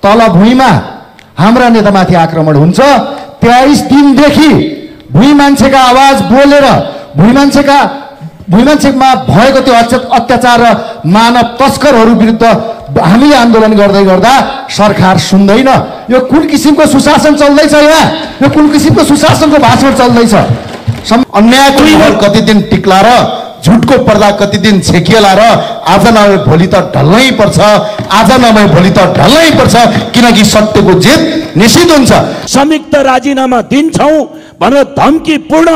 तल भुइँमा हाम्रा नेतामाथि आक्रमण हुन्छ। 23 दिनदेखि भुइँ मान्छेका आवाज बोलेर भुइँ मान्छेमा भएको त्यो अत्याचार र मानव तस्करहरू विरुद्ध हामीले आन्दोलन गर्दै गर्दा सरकार सुन्दैन। यो कुन किसिमको सुशासन चल्दैछ? यहाँ यो कुन किसिमको सुशासनको भाषण चल्दैछ? अन्यायको महल कति दिन टिक्ला र झुटको पर्दा कति दिन छेकिएला र आज नभए भोलि त ढल्नै पर्छ, आज नभए भोलि त ढल्नै पर्छ, किनकि सत्यको जित निश्चित हुन्छ। संयुक्त राजीनामा दिन्छौं भनेर धम्कीपूर्ण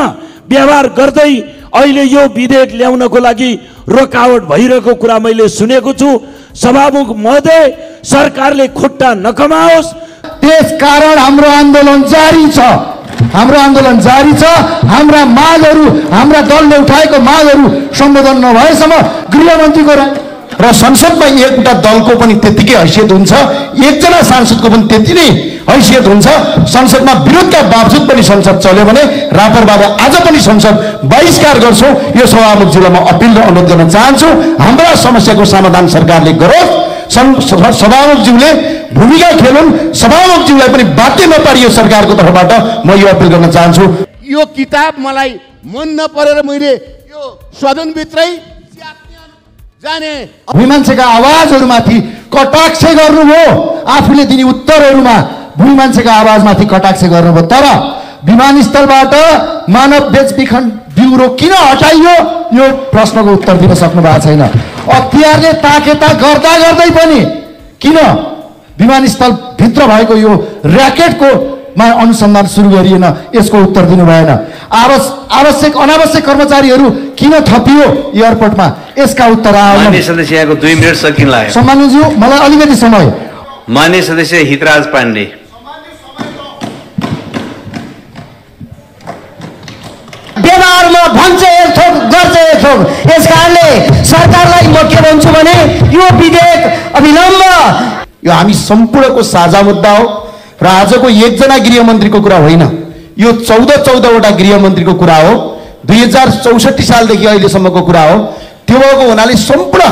व्यवहार गर्दै अहिले यो विधेयक ल्याउनको लागि रोकावट भइरहेको कुरा मैले सुनेको छु। सभामुख महोदय, सरकारले खुट्टा नकमाओस्। त्यसकारण हाम्रो आन्दोलन जारी छ। हाम्रा मागहरू, हाम्रा दलले उठाएको मागहरू सम्बोधन नभएसम्म गृहमन्त्रीको र संसदमा एउटा दलको पनि त्यतिकै हैसियत हुन्छ, एकजना सांसदको पनि त्यति नै हैसियत हुन्छ। संसदमा विरोधका बावजुद पनि संसद चल्यो भने रापरबाट आज पनि संसद बहिष्कार गर्छौं। यो सभामुखज्यूलाई म अपिल र अनुरोध गर्न चाहन्छु, हाम्रा समस्याको समाधान सरकारले गरोस्। सभामुखज्यूले भूमिका खेलुन्, सभामुखज्यूलाई पनि बाध्य नपारियो सरकारको तर्फबाट म यो अपिल गर्न चाहन्छु। यो किताब मलाई मन नपरेर मैले यो सदनभित्रै जाने भुइँ मान्छेका आवाजहरूमाथि कटाक्ष गर्नुभयो। आफूले दिने उत्तरहरूमा भुइँ मान्छेका आवाजमाथि कटाक्ष गर्नुभयो। तर विमानस्थलबाट मानव बेचबिखन ब्युरो किन हटाइयो, यो प्रश्नको उत्तर दिन सक्नु भएको छैन। हतियारले ताकेता गर्दा गर्दै पनि किन विमानस्थल भित्र भएको यो र्याकेटको अनुसन्धान सुरु गरिएन, यसको उत्तर दिनु भएन। आवश्यक अनावश्यक कर्मचारीहरू किन थपियो एयरपोर्टमा, यसका उत्तर आएन। माननीय सदस्यको 2 मिनेट सकिन लाग्यो। सम्मानज्यू, मलाई अलिकति समय। माननीय सदस्य हितराज पाण्डे। व्यवहारमा भन्छ एक थोक, गर्छ एक थोक। यसकारणले सरकारलाई म के भन्छु भने यो विधेयक अविलम्ब, यो हामी सम्पूर्णको साझा मुद्दा हो र आजको एकजना गृहमन्त्रीको कुरा होइन, यो 14वटा गृहमन्त्रीको कुरा हो। 2064 सालदेखि अहिलेसम्मको कुरा हो। त्यो भएको हुनाले सम्पूर्ण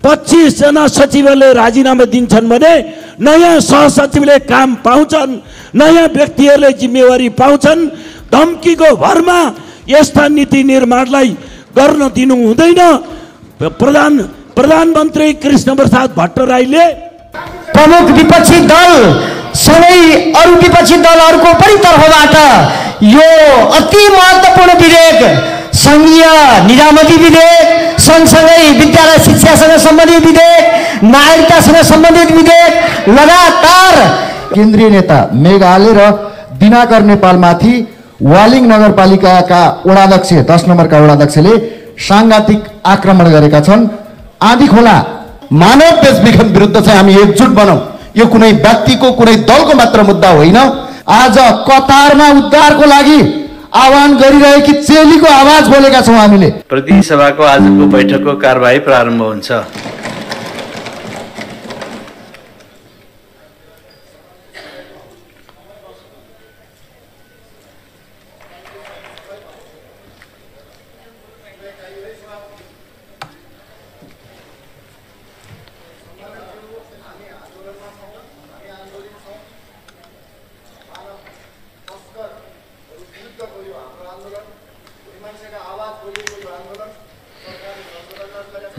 25 जना सचिवले राजीनामा दिन्छन् भने नयाँ सहसचिवले काम पाउँछन्, नयाँ व्यक्तिहरूले जिम्मेवारी पाउँछन्। धम्कीको भरमा यस्ता नीति निर्माणलाई गर्न दिनु हुँदैन। प्रधानमन्त्री कृष्ण प्रसाद भट्टराईले प्रमुख विपक्षी दल सबै अरू विपक्षी दलहरूको पनि तर्फबाट यो अति महत्त्वपूर्ण विधेयक, संघीय निजामती विधेयक, सँगसँगै विद्यालय शिक्षासँग सम्बन्धित विधेयक, नागरिकतासँग सम्बन्धित विधेयक लगातार केन्द्रीय नेता मेघालय र दिनाकर नेपालमाथि वालिङ नगरपालिकाका वडाध्यक्ष 10 नम्बरका वडाध्यक्षले सांघातिक आक्रमण गरेका छन्। आँधी खोला मानव बेचबिखन विरुद्ध चाहिँ हामी एकजुट बनौं। यो कुनै व्यक्तिको, कुनै दलको मात्र मुद्दा होइन। आज कतारमा उद्धारको लागि आह्वान गरिरहेकी चेलीको आवाज बोलेका छौं हामीले। प्रतिनिधि सभाको आजको बैठकको कारबाही प्रारम्भ हुन्छ।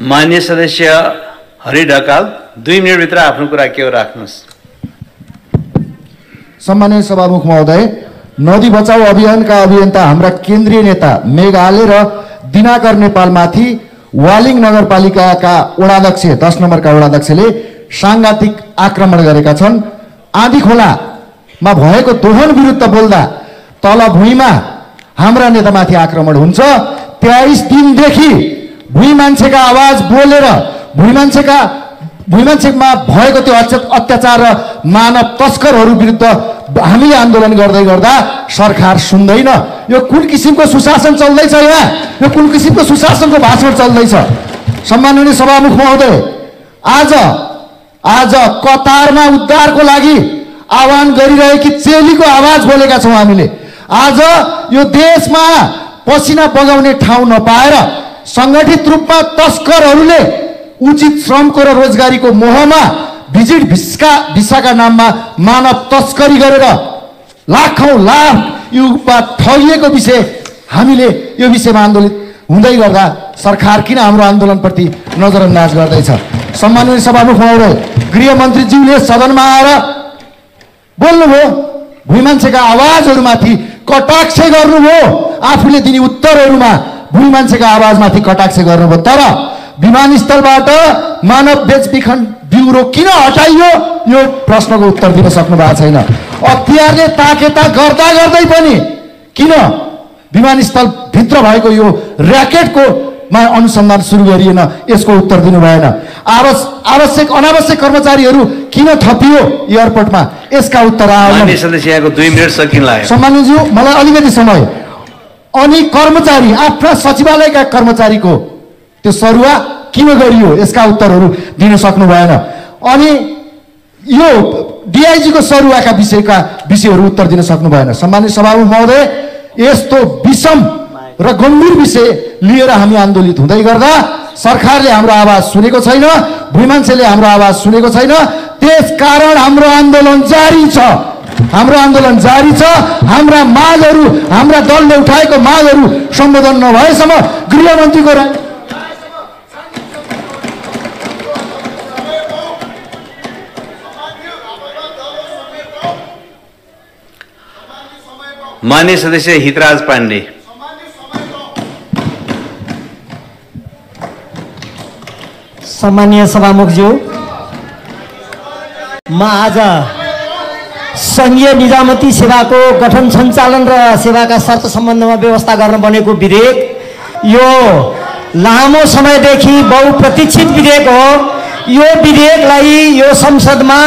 माननीय सदस्य हरि ढकाल 2 मिनेटभित्र आफ्नो कुरा के हो राख्नुहोस्। सम्माननीय सभामुख महोदय, नदी बचाउ अभियानका अभियन्ता हाम्रा केन्द्रीय नेता मेघालय र दिनाकर नेपालमाथि वालिङ नगरपालिकाका वडाध्यक्ष 10 नम्बरका वडाध्यक्षले सांघातिक आक्रमण गरेका छन्। आँधी खोलामा भएको दोहन विरुद्ध बोल्दा तल भुइँमा हाम्रा नेतामाथि आक्रमण हुन्छ। 23 दिनदेखि भुइँ मान्छेका आवाज बोलेर भुइँ मान्छेमा भएको त्यो अत्याचार र मानव तस्करहरू विरुद्ध हामीले आन्दोलन गर्दै गर्दा सरकार सुन्दैन। यो कुन किसिमको सुशासन चल्दैछ? यहाँ यो कुन किसिमको सुशासनको भाषण चल्दैछ? सम्माननीय सभामुख महोदय, आज कतारमा उद्धारको लागि आह्वान गरिरहेकी चेलीको आवाज बोलेका छौं हामीले। आज यो देशमा पसिना बगाउने ठाउँ नपाएर संगठित रूपमा तस्करहरूले उचित श्रमको र रोजगारीको मोहमा भिजिट भिसाका नाममा मानव तस्करी गरेर लाखौं लाख युवा ठगिएको विषय हामीले यो विषयमा आन्दोलित हुँदै गर्दा सरकार किन हाम्रो आन्दोलनप्रति नजरअन्दाज गर्दैछ? सम्माननीय सभामुख महोदय, गृहमन्त्रीज्यूले सदनमा आएर बोल्नुभयो, भुइँ मान्छेका आवाजहरूमाथि कटाक्ष गर्नुभयो, आफूले दिने उत्तरहरूमा भुइँ मान्छेका आवाजमाथि कटाक्ष गर्नुभयो। तर विमानस्थलबाट मानव बेचबिखन ब्युरो किन हटाइयो यो प्रश्नको उत्तर दिन सक्नु भएको छैन। अख्तियारले ताकेता गर्दा गर्दै पनि किन विमानस्थल भित्र भएको यो र्याकेटको अनुसन्धान सुरु गरिएन, यसको उत्तर दिनु भएन। आवश्यक अनावश्यक कर्मचारीहरू किन थपियो एयरपोर्टमा, यसका उत्तर माननीय सदस्यको 2 मिनेट सकिन लाग्यो। सम्माननीयज्यू, मलाई अलिकति समय। अनि कर्मचारी आफ्ना सचिवालयका कर्मचारीको त्यो सरुवा किन गरियो, यसका उत्तरहरू दिन सक्नु भएन। अनि यो डिआइजीको सरुवाका विषयहरू उत्तर दिन सक्नु भएन। सम्माननीय सभामुख महोदय, यस्तो विषम र गम्भीर विषय लिएर हामी आन्दोलित हुँदै गर्दा सरकारले हाम्रो आवाज सुनेको छैन, भुइँ मान्छेले हाम्रो आवाज सुनेको छैन। त्यसकारण हाम्रो आन्दोलन जारी छ, हाम्रो आन्दोलन जारी छ। हाम्रा मागहरू, हाम्रा दलले उठाएको मागहरू सम्बोधन नभएसम्म गृहमन्त्रीको माननीय सदस्य हितराज पाण्डे। सम्मानीय सभामुखज्यू, म आज संघीय निजामती सेवाको गठन सञ्चालन र सेवाका शर्त सम्बन्धमा व्यवस्था गर्न बनेको विधेयक, यो लामो समयदेखि बहुप्रतीक्षित विधेयक हो। यो विधेयकलाई यो संसदमा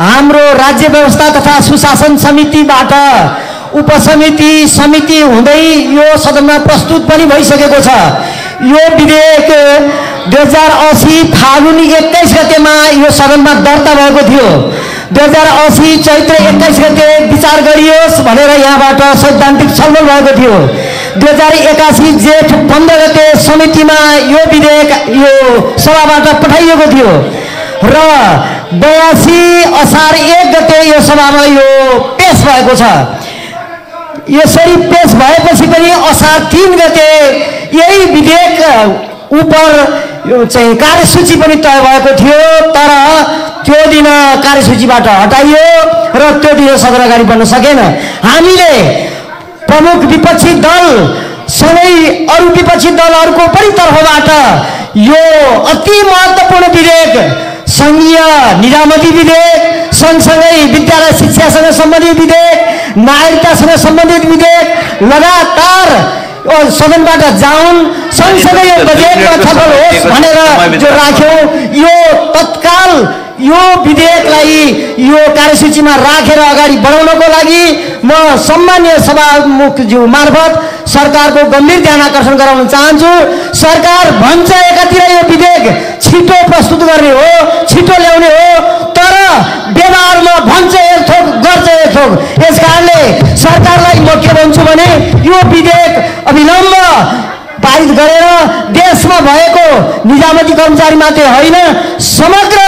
हाम्रो राज्य व्यवस्था तथा सुशासन समितिबाट उपसमिति समिति हुँदै यो सदनमा प्रस्तुत पनि भइसकेको छ। यो विधेयक 2080 फागुन 21 गतेमा यो सदनमा दर्ता भएको थियो। 2080 चैत्र 21 गते विचार गरियोस् भनेर यहाँबाट सैद्धान्तिक छलफल भएको थियो। 2081 जेठ 15 गते समितिमा यो विधेयक यो सभाबाट पठाइएको थियो र 82 असार 1 गते यो सभामा यो पेश भएको छ। यसरी पेश भएपछि पनि असार 3 गते यही विधेयक उपर यो चाहिँ कार्यसूची पनि तय भएको थियो, तर त्यो दिन कार्यसूचीबाट हटाइयो र त्यो दिन सदन अगाडि बढ्न सकेन। हामीले प्रमुख विपक्षी दल सँगै अरू विपक्षी दलहरूको पनि तर्फबाट यो अति महत्त्वपूर्ण विधेयक, संघीय निजामती विधेयक, सँगसँगै विद्यालय शिक्षासँग सम्बन्धित विधेयक, नागरिकतासँग सम्बन्धित विधेयक लगातार सदनबाट जाउन्, सँगसँगै यो बजेटमा छलफल होस् भनेर जो राख्यौँ, यो तत्काल यो विधेयकलाई यो कार्यसूचीमा राखेर अगाडि बढाउनको लागि म सम्मानीय सभामुखज्यू मार्फत सरकारको गम्भीर ध्यान आकर्षण गराउन चाहन्छु। सरकार भन्छ एकातिर यो विधेयक छिटो प्रस्तुत गर्ने हो, छिटो ल्याउने हो, तर व्यवहारमा भन्छ एक थोक, गर्छ एक थोक। यसकारणले सरकारलाई म के भन्छु भने यो विधेयक अविलम्ब पारित गरेर देशमा भएको निजामती कर्मचारी मात्रै होइन, समग्र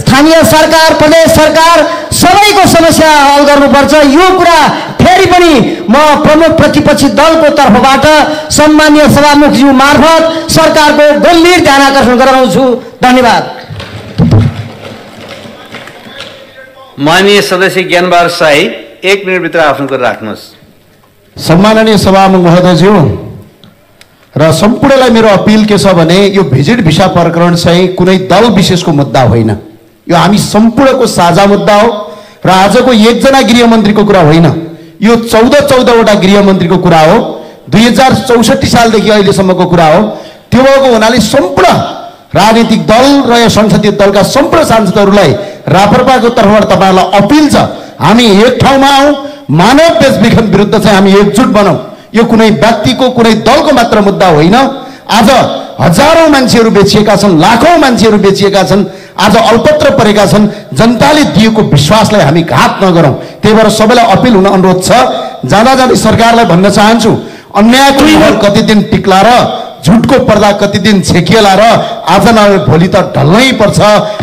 स्थानीय सरकार, प्रदेश सरकार सबैको समस्या हल गर्नुपर्छ। यो कुरा फेरि पनि म प्रमुख प्रतिपक्षी दलको तर्फबाट सम्मानीय सभामुखज्यू मार्फत सरकारको गम्भीर ध्यान आकर्षण गराउँछु। धन्यवाद। माननीय सदस्य ज्ञानबहादुर शाही 1 मिनेटभित्र आफ्नो कुरा राख्नुहोस्। सम्माननीय सभामुख महोदयज्यू र सम्पूर्णलाई मेरो अपिल के छ भने यो भिजिट भिसा प्रकरण चाहिँ कुनै दल विशेषको मुद्दा होइन, यो हामी सम्पूर्णको साझा मुद्दा हो र आजको एकजना गृहमन्त्रीको कुरा होइन, यो 14-14वटा गृहमन्त्रीको कुरा हो। 2064 सालदेखि अहिलेसम्मको कुरा हो। त्यो भएको हुनाले सम्पूर्ण राजनीतिक दल र यो संसदीय दलका सम्पूर्ण सांसदहरूलाई राप्रपाको तर्फबाट तपाईँहरूलाई अपिल छ, हामी एक ठाउँमा आउँ, मानव बेचबिखन विरुद्ध चाहिँ हामी एकजुट बनाऊ। यो कुनै व्यक्तिको कुनै दलको मात्र मुद्दा होइन। आज हजारौं मान्छेहरू बेचिएका छन्, लाखौं मान्छेहरू बेचिएका छन्, आज अल्पत्र परेका छन्। जनताले दिएको विश्वासलाई हामी घात नगरौँ। त्यही भएर सबैलाई अपिल हुन अनुरोध छ। जाँदा जाँदै सरकारलाई भन्न चाहन्छु, अन्यायको लहर कति दिन टिक्ला र झुटको पर्दा कति दिन छेकिएला र आज नभए भोलि त ढल्नै पर्छ,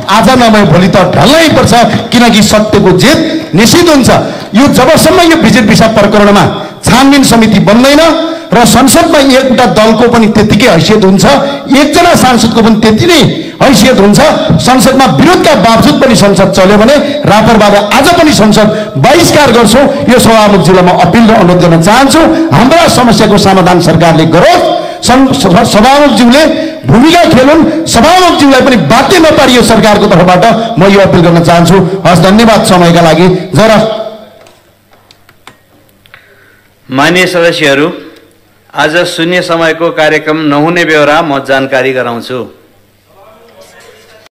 आज नभए भोलि त ढल्नै पर्छ, किनकि सत्यको जित निश्चित हुन्छ। यो जबसम्म यो विजित भिसा प्रकरणमा छानबिन समिति बन्दैन र संसदमा एउटा दलको पनि त्यतिकै हैसियत हुन्छ, एकजना सांसदको पनि त्यति नै हैसियत हुन्छ, संसदमा विरोधका बावजुद पनि संसद चल्यो भने रापरबाट आज पनि संसद बहिष्कार गर्छौँ। यो सभामुखज्यूलाई म अपिल र अनुरोध गर्न चाहन्छु, हाम्रा समस्याको समाधान सरकारले गरोस्। सभामुखज्यूले भूमिका खेलुन्, सभामुखज्यूलाई पनि बाध्य नपारियो सरकारको तर्फबाट, म यो अपिल गर्न चाहन्छु। हस्, धन्यवाद समयका लागि। जरा माननीय सदस्यहरू, आज शून्य समयको कार्यक्रम नहुने बेहोरा म जानकारी गराउँछु।